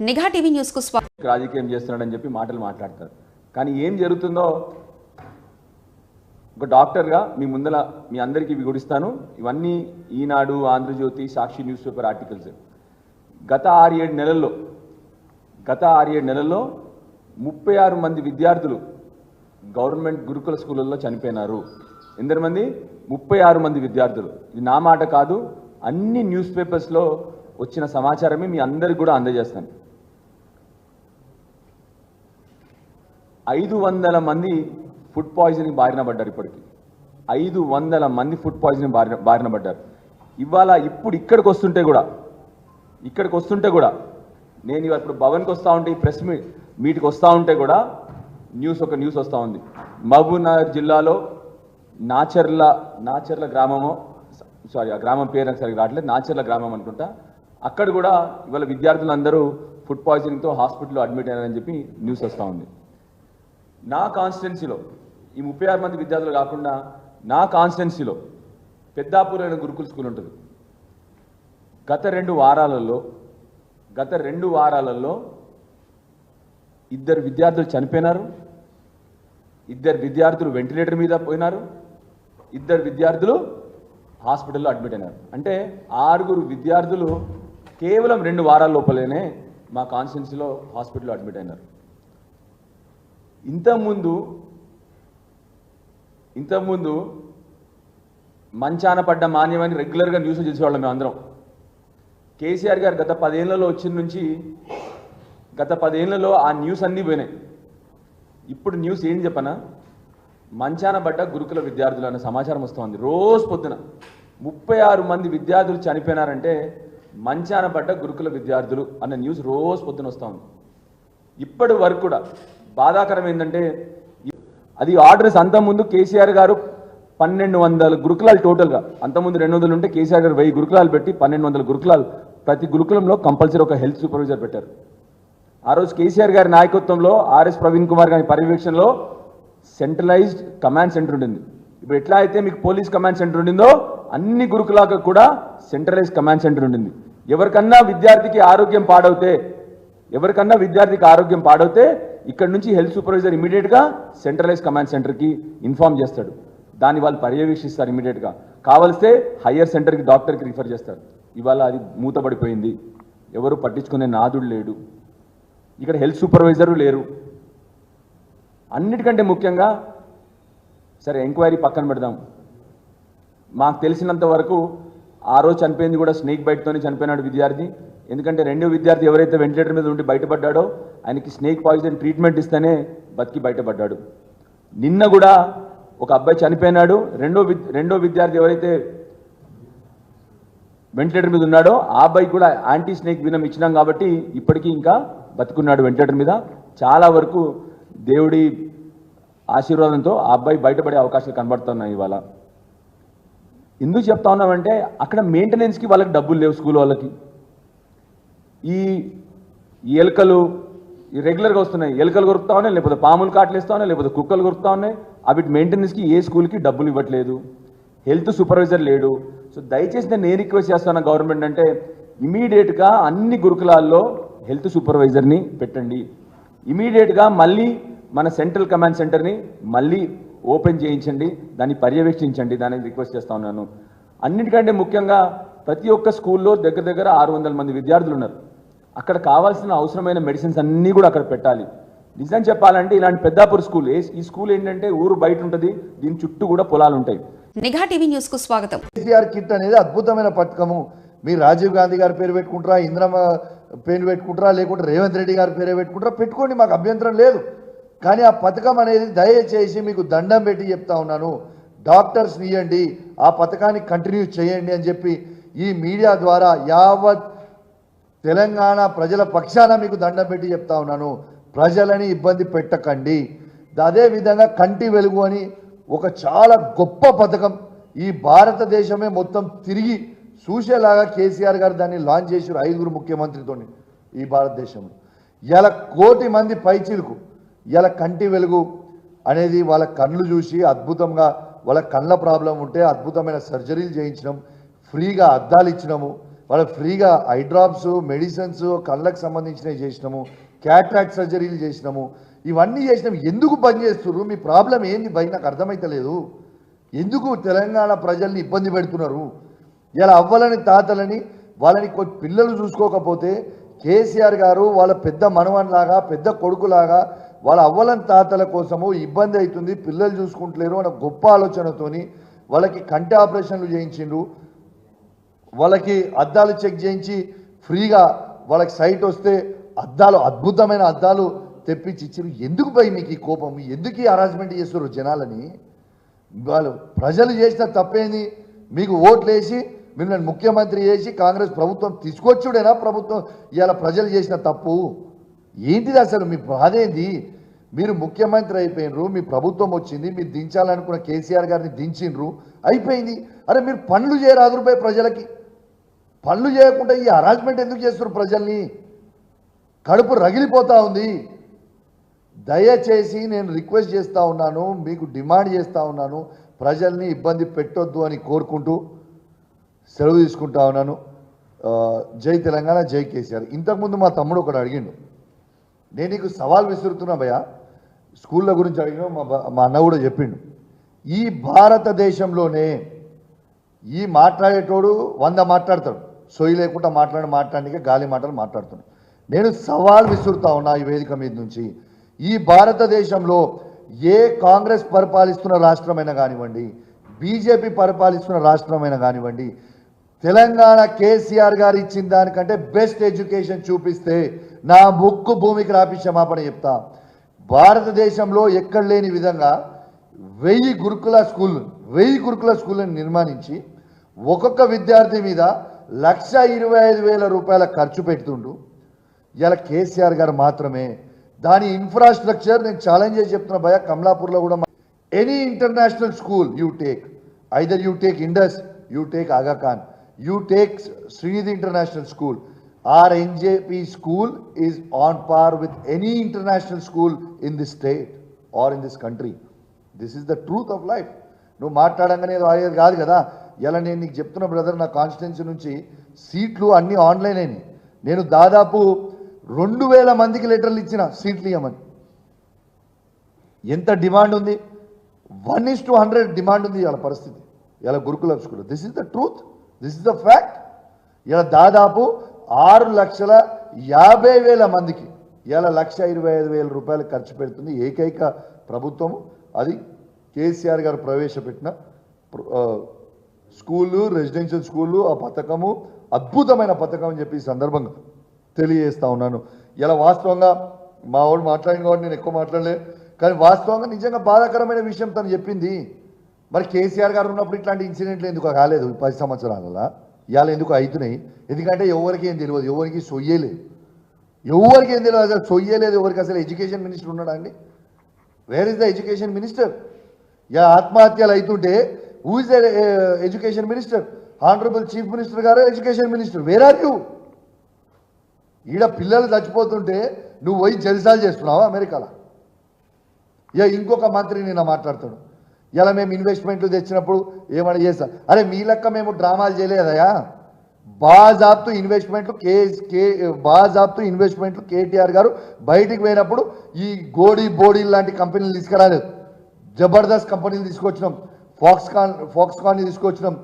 నిఘా TV news కు స్వాగతం. రాజకీయం చేస్తున్నాడని చెప్పి మాటలు మాట్లాడతారు. కానీ ఏం జరుగుతుందో ఒక డాక్టర్గా మీ ముందల మీ అందరికీ వివరిస్తాను. ఇవన్నీ ఈనాడు, ఆంధ్రజ్యోతి, సాక్షి న్యూస్ పేపర్ ఆర్టికల్స్. గత 6-7 నెలల్లో 36 మంది విద్యార్థులు గవర్నమెంట్ గురుకుల స్కూళ్ళల్లో చనిపోయినారు. ఎందరు మంది? 36 మంది విద్యార్థులు. ఇది నా మాట కాదు, అన్ని న్యూస్ పేపర్స్లో వచ్చిన సమాచారమే మీ అందరికి కూడా అందజేస్తాను. 500 మంది ఫుడ్ పాయిజనింగ్ బారిన పడ్డారు. ఇప్పటికి 500 మంది ఫుడ్ పాయిజనింగ్ బారిన పడ్డారు. ఇవాళ ఇక్కడికి వస్తుంటే కూడా నేను ఇప్పుడు భవన్కి వస్తూ ఉంటే, ఈ ప్రెస్ మీట్కి వస్తూ ఉంటే కూడా ఒక న్యూస్ వస్తూ ఉంది. మహబూబ్నగర్ జిల్లాలో నాచర్ల గ్రామమో, సారీ ఆ గ్రామం పేరు నాకు సరిగ్గా రావట్లేదు, నాచర్ల గ్రామం అనుకుంటా. అక్కడ కూడా ఇవాళ విద్యార్థులందరూ ఫుడ్ పాయిజనింగ్తో హాస్పిటల్లో అడ్మిట్ అయ్యారని చెప్పి న్యూస్ వస్తూ ఉంది. నా కాన్స్టిట్యున్సీలో ఈ 36 మంది విద్యార్థులు కాకుండా నా కాన్స్టిట్యున్సీలో పెద్దాపూర్ అనే గురుకుల స్కూల్ ఉంటుంది. గత రెండు వారాలలో 2 విద్యార్థులు చనిపోయినారు, 2 విద్యార్థులు వెంటిలేటర్ మీద పోయినారు, 2 విద్యార్థులు హాస్పిటల్లో అడ్మిట్ అయినారు. అంటే 6 విద్యార్థులు కేవలం 2 వారాల లోపలనే మా కాన్స్టిట్యున్సీలో హాస్పిటల్లో అడ్మిట్ అయినారు. ఇంతకుముందు మంచాన పడ్డ మాన్యమని రెగ్యులర్గా న్యూస్ చూసేవాళ్ళం మేమందరం. కేసీఆర్ గారు గత 10 ఏళ్లలో వచ్చిన నుంచి గత 10 ఏళ్లలో ఆ న్యూస్ అన్నీ పోయినాయి. ఇప్పుడు న్యూస్ ఏం చెప్పనా, మంచాన పడ్డ గురుకుల విద్యార్థులు అనే సమాచారం వస్తుంది. రోజు పొద్దున 36 మంది విద్యార్థులు చనిపోయినారంటే మంచాన పడ్డ గురుకుల విద్యార్థులు అన్న న్యూస్ రోజు పొద్దున వస్తూ ఉంది. ఇప్పటి వరకు కూడా బాధాకరం ఏంటంటే, అది ఆర్డర్స్ అంతకుముందు కేసీఆర్ గారు 1200 గురుకులాలు టోటల్గా, అంతకుముందు 200 ఉంటే కేసీఆర్ గారు 1000 గురుకులాలు పెట్టి 1200 గురుకులాలు, ప్రతి గురుకులంలో కంపల్సరీ ఒక హెల్త్ సూపర్వైజర్ పెట్టారు. ఆ రోజు కేసీఆర్ గారి నాయకత్వంలో ఆర్ఎస్ ప్రవీణ్ కుమార్ గారి పర్యవేక్షణలో సెంట్రలైజ్డ్ కమాండ్ సెంటర్ ఉండింది. ఇప్పుడు ఎట్లా అయితే మీకు పోలీస్ కమాండ్ సెంటర్ ఉండిందో, అన్ని గురుకులాలకు కూడా సెంట్రలైజ్డ్ కమాండ్ సెంటర్ ఉండింది. ఎవరికన్నా విద్యార్థికి ఆరోగ్యం పాడవుతే ఇక్కడ నుంచి హెల్త్ సూపర్వైజర్ ఇమీడియట్గా సెంట్రలైజ్ కమాండ్ సెంటర్కి ఇన్ఫార్మ్ చేస్తాడు. దాన్ని వాళ్ళు పర్యవేక్షిస్తారు ఇమీడియట్గా. కావలిస్తే హయ్యర్ సెంటర్కి, డాక్టర్కి రిఫర్ చేస్తారు. ఇవాళ అది మూతపడిపోయింది. ఎవరు పట్టించుకునే నాదుడు లేడు. ఇక్కడ హెల్త్ సూపర్వైజరు లేరు. అన్నిటికంటే ముఖ్యంగా, సరే ఎంక్వైరీ పక్కన పెడదాం, మాకు తెలిసినంత వరకు ఆ రోజు చనిపోయింది కూడా స్నేక్ బైట్తోనే చనిపోయినాడు విద్యార్థి. ఎందుకంటే 2వ విద్యార్థి ఎవరైతే వెంటిలేటర్ మీద ఉండి బయటపడ్డాడో ఆయనకి స్నేక్ పాయిజన్ ట్రీట్మెంట్ ఇస్తేనే బతికి బయటపడ్డాడు. నిన్న కూడా ఒక అబ్బాయి చనిపోయినాడు. రెండో విద్యార్థి ఎవరైతే వెంటిలేటర్ మీద ఉన్నాడో ఆ అబ్బాయి కూడా యాంటీ స్నేక్ వినం ఇచ్చినాం కాబట్టి ఇప్పటికీ ఇంకా బతుకున్నాడు వెంటిలేటర్ మీద. చాలా వరకు దేవుడి ఆశీర్వాదంతో ఆ అబ్బాయి బయటపడే అవకాశాలు కనబడుతున్నాయి. ఇవాళ ఎందుకు చెప్తా ఉన్నామంటే, అక్కడ మెయింటెనెన్స్కి వాళ్ళకి డబ్బులు లేవు. స్కూల్ వాళ్ళకి ఈ ఎలుకలు రెగ్యులర్గా వస్తున్నాయి. ఎలుకలు కొరుకుతా ఉన్నాయి, లేకపోతే పాములు కాటలేస్తూ ఉన్నాయి, లేకపోతే కుక్కలు కొరుకుతా ఉన్నాయి. వీటి మెయింటెనెన్స్కి ఏ స్కూల్కి డబ్బులు ఇవ్వట్లేదు, హెల్త్ సూపర్వైజర్ లేడు. సో దయచేసి నేను రిక్వెస్ట్ చేస్తున్నా గవర్నమెంట్ అంటే, ఇమీడియట్గా అన్ని గురుకులాల్లో హెల్త్ సూపర్వైజర్ని పెట్టండి. ఇమీడియట్గా మళ్ళీ మన సెంట్రల్ కమాండ్ సెంటర్ని మళ్ళీ ఓపెన్ చేయించండి, దాన్ని పర్యవేక్షించండి. దానికి రిక్వెస్ట్ చేస్తూ ఉన్నాను. అన్నిటికంటే ముఖ్యంగా ప్రతి ఒక్క స్కూల్లో దగ్గర 600 మంది విద్యార్థులు ఉన్నారు. అక్కడ కావాల్సిన అవసరమైన మెడిసిన్స్ అన్నీ కూడా అక్కడ పెట్టాలి. నిజం చెప్పాలంటే ఇలాంటి పెద్దాపూర్ స్కూల్, ఈ స్కూల్ ఏంటంటే ఊరు బయట ఉంటుంది, దీని చుట్టూ కూడా పొలాలు ఉంటాయి. నిఘా టీవీ న్యూస్ కు స్వాగతం. కేసీఆర్ కిట్ అనేది అద్భుతమైన పథకము. మీరు రాజీవ్ గాంధీ గారి పేరు పెట్టుకుంటారా, ఇందిరమ్మ పేరు పెట్టుకుంటారా, లేకుంటే రేవంత్ రెడ్డి గారి పేరు పెట్టుకుంటారా, పెట్టుకోండి, మాకు అభ్యంతరం లేదు. కానీ ఆ పథకం అనేది దయచేసి మీకు దండం పెట్టి చెప్తా ఉన్నాను, డాక్టర్స్ని ఇవ్వండి, ఆ పథకాన్ని కంటిన్యూ చేయండి అని చెప్పి ఈ మీడియా ద్వారా యావత్ తెలంగాణ ప్రజల పక్షాన మీకు దండం పెట్టి చెప్తా ఉన్నాను. ప్రజలని ఇబ్బంది పెట్టకండి. అదేవిధంగా కంటి వెలుగు అని ఒక చాలా గొప్ప పథకం, ఈ భారతదేశమే మొత్తం తిరిగి చూసేలాగా కేసీఆర్ గారు దాన్ని లాంచ్ చేశారు 5 ముఖ్యమంత్రితో ఈ భారతదేశంలో. ఇలా 1 కోటి మంది పైచీలకు ఇలా కంటి వెలుగు అనేది వాళ్ళ కళ్ళు చూసి అద్భుతంగా, వాళ్ళ కళ్ళ ప్రాబ్లం ఉంటే అద్భుతమైన సర్జరీలు చేయించడం, ఫ్రీగా అద్దాలు ఇచ్చినాము. వాళ్ళకి ఫ్రీగా ఐ డ్రాప్స్, మెడిసిన్స్, కళ్ళకు సంబంధించినవి చేసినాము, క్యాట్రాక్ట్ సర్జరీలు చేసినాము, ఇవన్నీ చేసినాము. ఎందుకు బంద్ చేస్తున్నారు? మీ ప్రాబ్లం ఏంది భయ్? నాకు అర్థమైతలేదు. ఎందుకు తెలంగాణ ప్రజల్ని ఇబ్బంది పెడుతున్నారు? ఇలా అవ్వలని తాతలని వాళ్ళని పిల్లలు చూసుకోకపోతే కేసీఆర్ గారు వాళ్ళ పెద్ద మనవన్లాగా, పెద్ద కొడుకులాగా వాళ్ళ అవ్వలని తాతల కోసము ఇబ్బంది అవుతుంది, పిల్లలు చూసుకుంటలేరు అన్న గొప్ప ఆలోచనతోని వాళ్ళకి కంటి ఆపరేషన్లు చేయించిండ్రు, వాళ్ళకి అద్దాలు చెక్ చేయించి ఫ్రీగా వాళ్ళకి సైట్ వస్తే అద్దాలు, అద్భుతమైన అద్దాలు తెప్పించి ఇచ్చారు. ఎందుకు భయ్ మీకు ఈ కోపం? ఎందుకు ఈ హరాస్మెంట్ చేస్తారు జనాలని? వాళ్ళు ప్రజలు చేసిన తప్పేంది? మీకు ఓట్లు వేసి మిమ్మల్ని ముఖ్యమంత్రి చేసి కాంగ్రెస్ ప్రభుత్వం తీసుకొచ్చుడేనా ప్రభుత్వం ఇవాళ ప్రజలు చేసిన తప్పు ఏంటిది? అసలు మీ బాధ ఏంది? మీరు ముఖ్యమంత్రి అయిపోయినరు, మీ ప్రభుత్వం వచ్చింది, మీరు దించాలనుకున్న కేసీఆర్ గారిని దించిండ్రు, అయిపోయింది. అరే మీరు పనులు చేయరాదు రూపాయి ప్రజలకి. పనులు చేయకుండా ఈ హరాస్మెంట్ ఎందుకు చేస్తున్నారు ప్రజల్ని? కడుపు రగిలిపోతూ ఉంది. దయచేసి నేను రిక్వెస్ట్ చేస్తూ ఉన్నాను, మీకు డిమాండ్ చేస్తూ ఉన్నాను, ప్రజల్ని ఇబ్బంది పెట్టొద్దు అని కోరుకుంటూ సెలవు తీసుకుంటా ఉన్నాను. జై తెలంగాణ, జై కేసీఆర్. ఇంతకుముందు మా తమ్ముడు ఒకటి అడిగిండు, నేను నీకు సవాల్ విసురుతున్నా భయ, స్కూళ్ళ గురించి అడిగిన మా అన్న కూడా చెప్పిండు. ఈ భారతదేశంలోనే ఈ మాట్లాడేటోడు 100 మాట్లాడతాడు, సొయ్యి లేకుండా మాట్లాడడానికి గాలి మాటలు మాట్లాడుతున్నాడు. నేను సవాల్ విసురుతా ఉన్నా ఈ వేదిక మీద నుంచి, ఈ భారతదేశంలో ఏ కాంగ్రెస్ పరిపాలిస్తున్న రాష్ట్రమైనా కానివ్వండి, బీజేపీ పరిపాలిస్తున్న రాష్ట్రమైనా కానివ్వండి, తెలంగాణ కేసీఆర్ గారు ఇచ్చిన దానికంటే బెస్ట్ ఎడ్యుకేషన్ చూపిస్తే నా ముక్కు భూమికి రాపి క్షమాపణ చెప్తా. భారతదేశంలో ఎక్కడ లేని విధంగా 1000 గురుకుల స్కూళ్ళని నిర్మాణించి ఒక్కొక్క విద్యార్థి మీద 1,25,000 రూపాయల ఖర్చు పెడుతుండు. ఇలా కేసీఆర్ గారు మాత్రమే దాని ఇన్ఫ్రాస్ట్రక్చర్, నేను ఛాలెంజ్ చేసి చెప్తున్నా భయ, కమలాపూర్లో కూడా any international school you take, either you take Indus, you take Agha Khan, you take Srinidhi International School, our NJP school is on par with any international school in this state or in this country. This is the truth of life. నువ్వు మాట్లాడంగానే ఏదో అయ్యేది కాదు కదా. ఇలా నేను నీకు చెప్తున్న brother, నా కాన్స్టిట్యున్సీ నుంచి సీట్లు అన్నీ ఆన్లైన్ అయినాయి. నేను దాదాపు 2,000 మందికి లెటర్లు ఇచ్చిన సీట్లు ఇవ్వమని. ఎంత డిమాండ్ ఉంది? 1:100 డిమాండ్ ఉంది ఇవాళ పరిస్థితి, ఇలా గురుకుల school. This is the truth, this is the fact. ఇలా దాదాపు 6,50,000 మందికి ఇలా 1,25,000 రూపాయలు ఖర్చు పెడుతుంది ఏకైక ప్రభుత్వము. అది కేసీఆర్ గారు ప్రవేశపెట్టిన స్కూళ్ళు, రెసిడెన్షియల్ స్కూళ్ళు. ఆ పథకము అద్భుతమైన పథకం అని చెప్పి ఈ సందర్భంగా తెలియజేస్తా ఉన్నాను. ఇలా వాస్తవంగా మా వాడు మాట్లాడిన కాబట్టి నేను ఎక్కువ మాట్లాడలే, కానీ వాస్తవంగా నిజంగా బాధాకరమైన విషయం తను చెప్పింది. మరి కేసీఆర్ గారు ఉన్నప్పుడు ఇట్లాంటి ఇన్సిడెంట్లు ఎందుకు కాలేదు 10 సంవత్సరాలలో? ఇవాళ ఎందుకు అవుతున్నాయి? ఎందుకంటే ఎవరికి ఏం తెలియదు, ఎవరికి సొయ్యలేదు, ఎవరికి ఏం తెలియదు, అసలు సొయ్యలేదు ఎవరికి. అసలు ఎడ్యుకేషన్ మినిస్టర్ ఉన్నాడా అండి? Where is the education minister? ఇలా ఆత్మహత్యలు అవుతుంటే who is the education minister? Honourable chief minister garu education minister. Where are you? ఈడ పిల్లలు చచ్చిపోతుంటే నువ్వు పోయి జల్సాలు చేస్తున్నావా అమెరికాలో? ఇక ఇంకొక మంత్రి నిన్న మాట్లాడుతాడు, ఇలా మేము ఇన్వెస్ట్మెంట్లు తెచ్చినప్పుడు ఏమన్నా చేస్తా. అరే మీ లెక్క మేము డ్రామాలు చేయలేదయా. బాజాబ్తు ఇన్వెస్ట్మెంట్లు కేటీఆర్ గారు బయటికి పోయినప్పుడు ఈ బోడీ లాంటి కంపెనీలు తీసుకురాలేదు. జబర్దస్త్ కంపెనీలు తీసుకొచ్చినాం, ఫాక్స్కాన్ని తీసుకొచ్చినాం,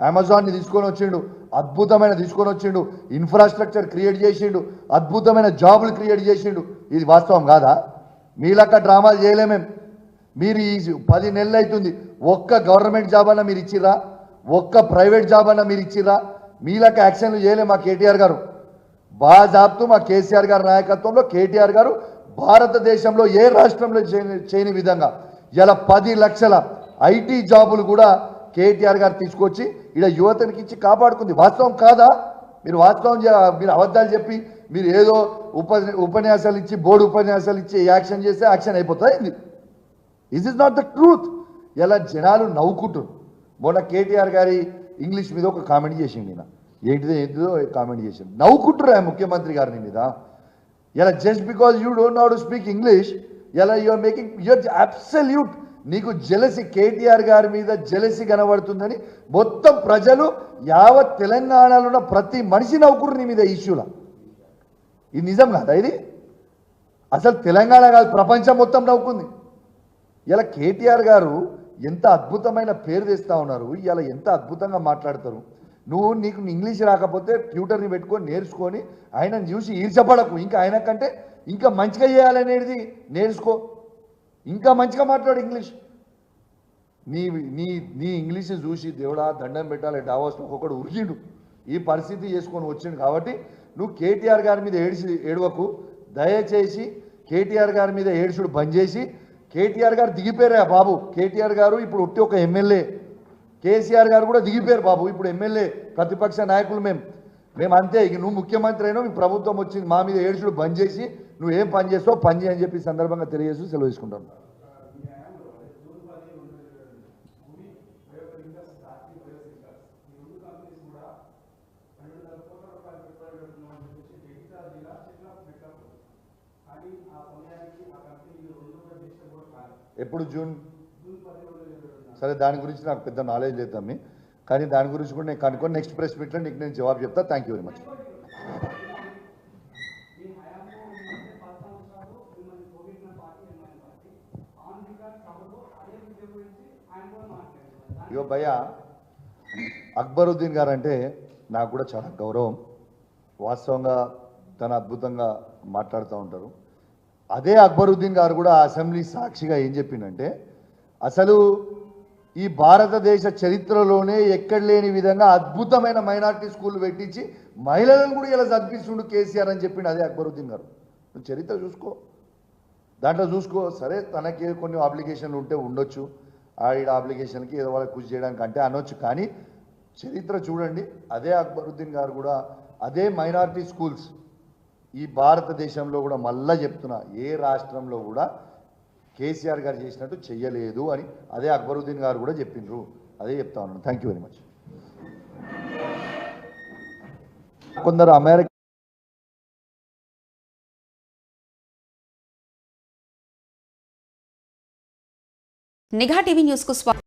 అమెజాన్ని తీసుకొని వచ్చిండు, అద్భుతమైన తీసుకొని వచ్చిండు, ఇన్ఫ్రాస్ట్రక్చర్ క్రియేట్ చేసిండు, అద్భుతమైన జాబులు క్రియేట్ చేసిండు. ఇది వాస్తవం కాదా? మీ లెక్క డ్రామాలు చేయలేమేం. మీరు ఈ 10 నెలలు అవుతుంది, ఒక్క గవర్నమెంట్ జాబ్ అన్నా మీరు ఇచ్చిర్రా? ఒక్క ప్రైవేట్ జాబ్ అన్నా మీరు ఇచ్చిర్రా? మీలాక యాక్షన్లు చేయలే మా కేటీఆర్ గారు. బాజాబ్తూ మా కేసీఆర్ గారి నాయకత్వంలో కేటీఆర్ గారు భారతదేశంలో ఏ రాష్ట్రంలో చేయని విధంగా ఇలా 10 లక్షల ఐటీ జాబులు కూడా కేటీఆర్ గారు తీసుకొచ్చి ఇలా యువతనికి ఇచ్చి కాపాడుకుంది. వాస్తవం కాదా? మీరు మీరు అబద్ధాలు చెప్పి మీరు ఏదో ఉపన్యాసాలు ఇచ్చి, బోర్డు ఉపన్యాసాలు ఇచ్చి యాక్షన్ చేస్తే యాక్షన్ అయిపోతుంది. Is is not the truth. ఇలా జనాలు నవ్వుకుంటారు. మొన్న కేటీఆర్ గారి ఇంగ్లీష్ మీద ఒక కామెంట్ చేసిండు, ఈయన ఏంటిదో కామెంట్ చేసిండు, నవ్వుకుంటారు ఆ ముఖ్యమంత్రి గారిని మీద. ఇలా just because you don't know how to speak English, ఇలా యూఆర్ మేకింగ్ యూఆర్ అబ్సల్యూట్. నీకు జెలసి కేటీఆర్ గారి మీద జెలసి కనబడుతుందని మొత్తం ప్రజలు యావత్ తెలంగాణలో ఉన్న ప్రతి మనిషి నవ్వుకురు నీ మీద ఇష్యూలా. ఇది నిజం కాదా? ఇది అసలు తెలంగాణ కాదు, ప్రపంచం మొత్తం నవ్వుకుంది. ఇలా కేటీఆర్ గారు ఎంత అద్భుతమైన పేరు తెస్తా ఉన్నారు, ఇలా ఎంత అద్భుతంగా మాట్లాడతారు. నీకు ఇంగ్లీష్ రాకపోతే ట్యూటర్ని పెట్టుకొని నేర్చుకొని ఆయనను చూసి ఈర్చపడకు, ఇంకా ఆయన కంటే ఇంకా మంచిగా చేయాలనేది నేర్చుకో, ఇంకా మంచిగా మాట్లాడు ఇంగ్లీష్. నీ నీ నీ ఇంగ్లీష్ చూసి దేవుడా దండం పెట్టాలి డావోస్లో ఒక్కొక్కడు ఉరికిండు, ఈ పరిస్థితి చేసుకొని వచ్చిండు. కాబట్టి నువ్వు కేటీఆర్ గారి మీద ఏడవకు, దయచేసి కేటీఆర్ గారి మీద ఏడుచుడు బంద్ చేసి, కేటీఆర్ గారు దిగిపోయారా బాబు, కేటీఆర్ గారు ఇప్పుడు ఒట్టి ఒక ఎమ్మెల్యే, కేసీఆర్ గారు కూడా దిగిపోయారు బాబు, ఇప్పుడు ఎమ్మెల్యే ప్రతిపక్ష నాయకులు మేము అంతే. ఇక నువ్వు ముఖ్యమంత్రి అయినా మీ ప్రభుత్వం వచ్చింది, మా మీద ఏడుచుడు బంద్ చేసి నువ్వు ఏం పని చేస్తావు పని చేయని చెప్పి సందర్భంగా తెలియజేస్తూ సెలవు తీసుకుంటాను. ఎప్పుడు జూన్? సరే, దాని గురించి నాకు పెద్ద నాలెడ్జ్ లేదు తమ్మి, కానీ దాని గురించి కూడా నేను కనుక్కొని నెక్స్ట్ ప్రెస్ మీట్లో నీకు నేను జవాబు చెప్తా. Thank you very much. ఇగో భయ్య, అక్బరుద్దీన్ గారు అంటే నాకు కూడా చాలా గౌరవం. వాస్తవంగా తను అద్భుతంగా మాట్లాడుతూ ఉంటారు. అదే అక్బరుద్దీన్ గారు కూడా అసెంబ్లీ సాక్షిగా ఏం చెప్పిందంటే, అసలు ఈ భారతదేశ చరిత్రలోనే ఎక్కడ లేని విధంగా అద్భుతమైన మైనారిటీ స్కూల్ పెట్టించి మహిళలను కూడా ఇలా చదివిస్తుండు కేసీఆర్ అని చెప్పిండు అదే అక్బరుద్దీన్ గారు. నువ్వు చరిత్ర చూసుకో, దాంట్లో చూసుకో. సరే, తనకి కొన్ని అప్లికేషన్లు ఉంటే ఉండొచ్చు, ఆడ అప్లికేషన్కి ఏదో వాళ్ళకి కృషి చేయడానికి అంటే అనొచ్చు, కానీ చరిత్ర చూడండి. అదే అక్బరుద్దీన్ గారు కూడా అదే మైనారిటీ స్కూల్స్ ఈ భారతదేశంలో కూడా మళ్ళా చెప్తున్నా, ఏ రాష్ట్రంలో కూడా కేసీఆర్ గారు చేసినట్టు చెయ్యలేదు అని అదే అక్బరుద్దీన్ గారు కూడా చెప్పిండ్రు. అదే చెప్తా ఉన్నాను. Thank you very much. కొందరు అమెరికా నిఘా టీవీ న్యూస్ కు స్వాగతం.